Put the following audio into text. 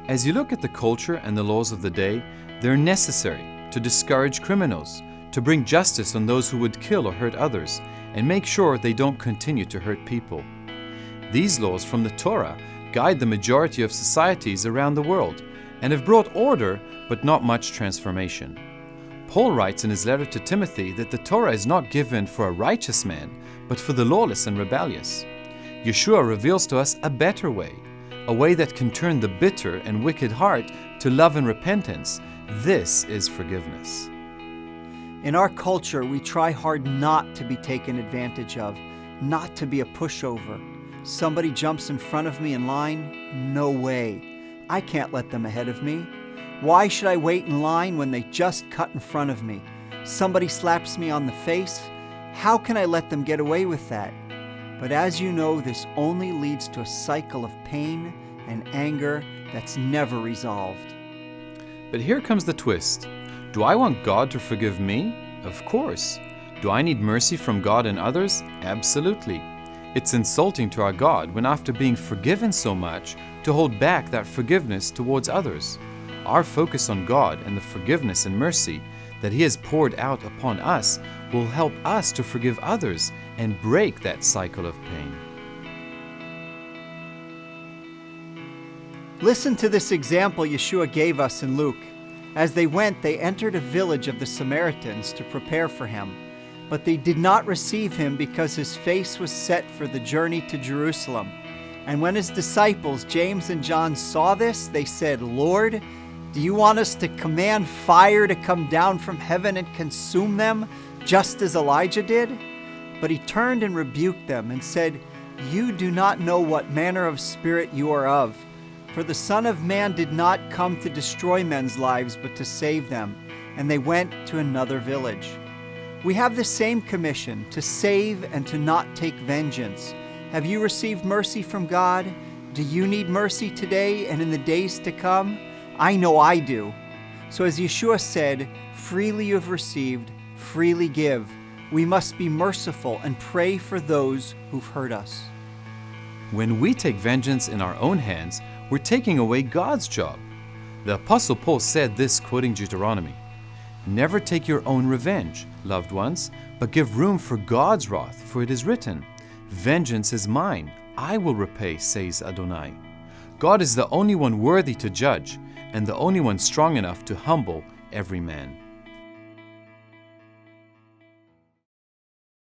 As you look at the culture and the laws of the day, they're necessary to discourage criminals, to bring justice on those who would kill or hurt others, and make sure they don't continue to hurt people. These laws from the Torah guide the majority of societies around the world and have brought order but not much transformation. Paul writes in his letter to Timothy that the Torah is not given for a righteous man, but for the lawless and rebellious. Yeshua reveals to us a better way, a way that can turn the bitter and wicked heart to love and repentance. This is forgiveness. In our culture, we try hard not to be taken advantage of, not to be a pushover. Somebody jumps in front of me in line? No way. I can't let them ahead of me. Why should I wait in line when they just cut in front of me? Somebody slaps me on the face? How can I let them get away with that? But as you know, this only leads to a cycle of pain and anger that's never resolved. But here comes the twist. Do I want God to forgive me? Of course. Do I need mercy from God and others? Absolutely. It's insulting to our God when, after being forgiven so much, to hold back that forgiveness towards others. Our focus on God and the forgiveness and mercy that He has poured out upon us will help us to forgive others and break that cycle of pain. Listen to this example Yeshua gave us in Luke. As they went, they entered a village of the Samaritans to prepare for Him. But they did not receive Him because His face was set for the journey to Jerusalem. And when His disciples, James and John, saw this, they said, "Lord, do you want us to command fire to come down from heaven and consume them, just as Elijah did?" But He turned and rebuked them and said, "You do not know what manner of spirit you are of. For the Son of Man did not come to destroy men's lives, but to save them." And they went to another village. We have the same commission, to save and to not take vengeance. Have you received mercy from God? Do you need mercy today and in the days to come? I know I do. So as Yeshua said, freely you have received, freely give. We must be merciful and pray for those who've hurt us. When we take vengeance in our own hands, we're taking away God's job. The Apostle Paul said this, quoting Deuteronomy, "Never take your own revenge, loved ones, but give room for God's wrath, for it is written, 'Vengeance is mine, I will repay, says Adonai.'" God is the only one worthy to judge, and the only one strong enough to humble every man.